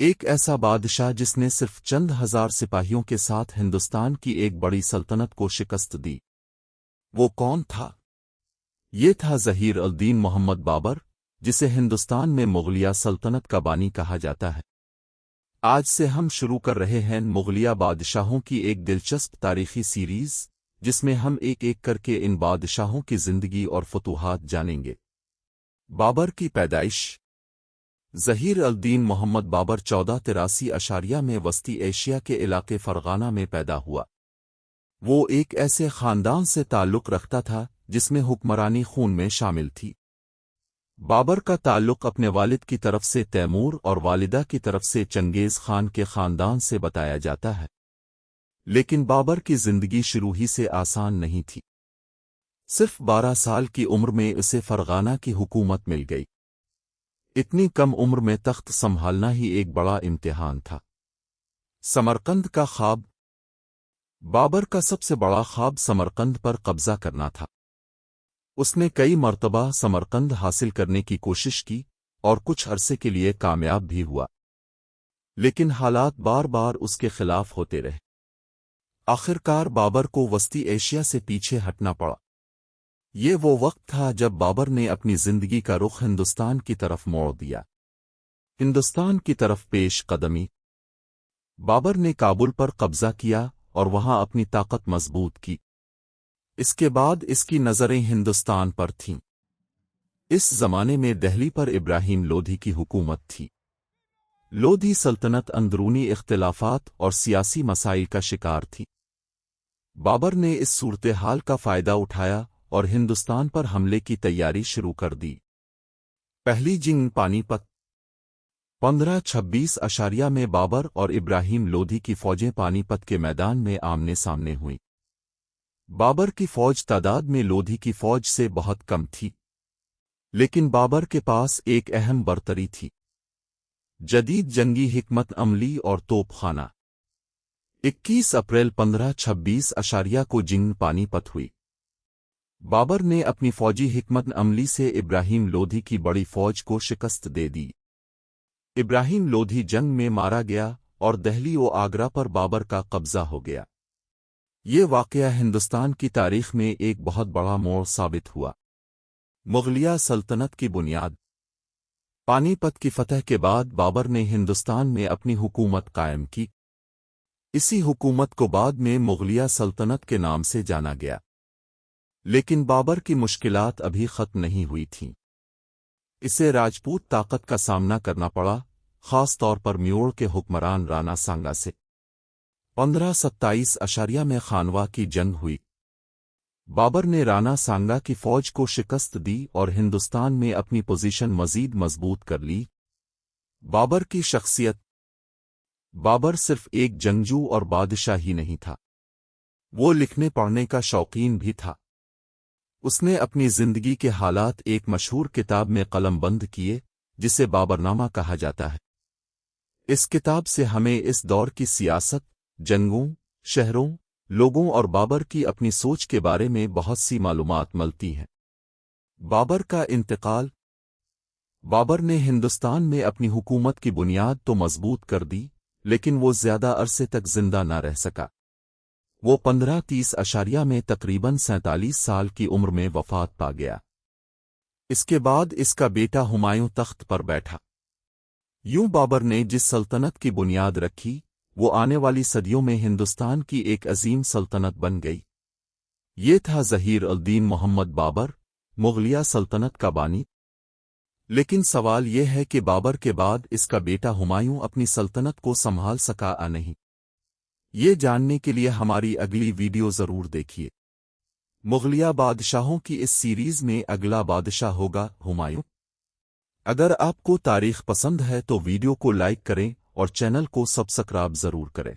ایک ایسا بادشاہ جس نے صرف چند ہزار سپاہیوں کے ساتھ ہندوستان کی ایک بڑی سلطنت کو شکست دی۔ وہ کون تھا؟ یہ تھا ظہیر الدین محمد بابر، جسے ہندوستان میں مغلیہ سلطنت کا بانی کہا جاتا ہے۔ آج سے ہم شروع کر رہے ہیں مغلیہ بادشاہوں کی ایک دلچسپ تاریخی سیریز، جس میں ہم ایک ایک کر کے ان بادشاہوں کی زندگی اور فتوحات جانیں گے۔ بابر کی پیدائش۔ ظہیر الدین محمد بابر 1483 میں وسطی ایشیا کے علاقے فرغانہ میں پیدا ہوا۔ وہ ایک ایسے خاندان سے تعلق رکھتا تھا جس میں حکمرانی خون میں شامل تھی۔ بابر کا تعلق اپنے والد کی طرف سے تیمور اور والدہ کی طرف سے چنگیز خان کے خاندان سے بتایا جاتا ہے، لیکن بابر کی زندگی شروع ہی سے آسان نہیں تھی۔ صرف 12 سال کی عمر میں اسے فرغانہ کی حکومت مل گئی۔ اتنی کم عمر میں تخت سنبھالنا ہی ایک بڑا امتحان تھا۔ سمرقند کا خواب۔ بابر کا سب سے بڑا خواب سمرقند پر قبضہ کرنا تھا۔ اس نے کئی مرتبہ سمرقند حاصل کرنے کی کوشش کی اور کچھ عرصے کے لیے کامیاب بھی ہوا، لیکن حالات بار بار اس کے خلاف ہوتے رہے۔ آخرکار بابر کو وسطی ایشیا سے پیچھے ہٹنا پڑا۔ یہ وہ وقت تھا جب بابر نے اپنی زندگی کا رخ ہندوستان کی طرف موڑ دیا۔ ہندوستان کی طرف پیش قدمی۔ بابر نے کابل پر قبضہ کیا اور وہاں اپنی طاقت مضبوط کی۔ اس کے بعد اس کی نظریں ہندوستان پر تھیں۔ اس زمانے میں دہلی پر ابراہیم لودھی کی حکومت تھی۔ لودھی سلطنت اندرونی اختلافات اور سیاسی مسائل کا شکار تھی۔ بابر نے اس صورتحال کا فائدہ اٹھایا اور ہندوستان پر حملے کی تیاری شروع کر دی۔ پہلی جنگ پانی پت۔ 1526 میں بابر اور ابراہیم لودھی کی فوجیں پانی پت کے میدان میں آمنے سامنے ہوئیں۔ بابر کی فوج تعداد میں لودھی کی فوج سے بہت کم تھی، لیکن بابر کے پاس ایک اہم برتری تھی: جدید جنگی حکمت عملی اور توپ خانہ۔ 21 اپریل 1526 کو جنگ پانی پت ہوئی۔ بابر نے اپنی فوجی حکمت عملی سے ابراہیم لودھی کی بڑی فوج کو شکست دے دی۔ ابراہیم لودھی جنگ میں مارا گیا اور دہلی و آگرہ پر بابر کا قبضہ ہو گیا۔ یہ واقعہ ہندوستان کی تاریخ میں ایک بہت بڑا موڑ ثابت ہوا۔ مغلیہ سلطنت کی بنیاد۔ پانی پت کی فتح کے بعد بابر نے ہندوستان میں اپنی حکومت قائم کی۔ اسی حکومت کو بعد میں مغلیہ سلطنت کے نام سے جانا گیا، لیکن بابر کی مشکلات ابھی ختم نہیں ہوئی تھیں۔ اسے راجپوت طاقت کا سامنا کرنا پڑا، خاص طور پر میوڑ کے حکمران رانا سانگا سے۔ 1527 میں خانوا کی جنگ ہوئی۔ بابر نے رانا سانگا کی فوج کو شکست دی اور ہندوستان میں اپنی پوزیشن مزید مضبوط کر لی۔ بابر کی شخصیت۔ بابر صرف ایک جنگجو اور بادشاہ ہی نہیں تھا، وہ لکھنے پڑھنے کا شوقین بھی تھا۔ اس نے اپنی زندگی کے حالات ایک مشہور کتاب میں قلم بند کیے، جسے بابرنامہ کہا جاتا ہے۔ اس کتاب سے ہمیں اس دور کی سیاست، جنگوں، شہروں، لوگوں اور بابر کی اپنی سوچ کے بارے میں بہت سی معلومات ملتی ہیں۔ بابر کا انتقال۔ بابر نے ہندوستان میں اپنی حکومت کی بنیاد تو مضبوط کر دی، لیکن وہ زیادہ عرصے تک زندہ نہ رہ سکا۔ وہ 1530 میں تقریباً 47 سال کی عمر میں وفات پا گیا۔ اس کے بعد اس کا بیٹا ہمایوں تخت پر بیٹھا۔ یوں بابر نے جس سلطنت کی بنیاد رکھی، وہ آنے والی صدیوں میں ہندوستان کی ایک عظیم سلطنت بن گئی۔ یہ تھا ظہیر الدین محمد بابر، مغلیہ سلطنت کا بانی۔ لیکن سوال یہ ہے کہ بابر کے بعد اس کا بیٹا ہمایوں اپنی سلطنت کو سنبھال سکا یا نہیں؟ یہ جاننے کے لیے ہماری اگلی ویڈیو ضرور دیکھیے۔ مغلیہ بادشاہوں کی اس سیریز میں اگلا بادشاہ ہوگا ہمایوں۔ اگر آپ کو تاریخ پسند ہے تو ویڈیو کو لائک کریں اور چینل کو سبسکرائب ضرور کریں۔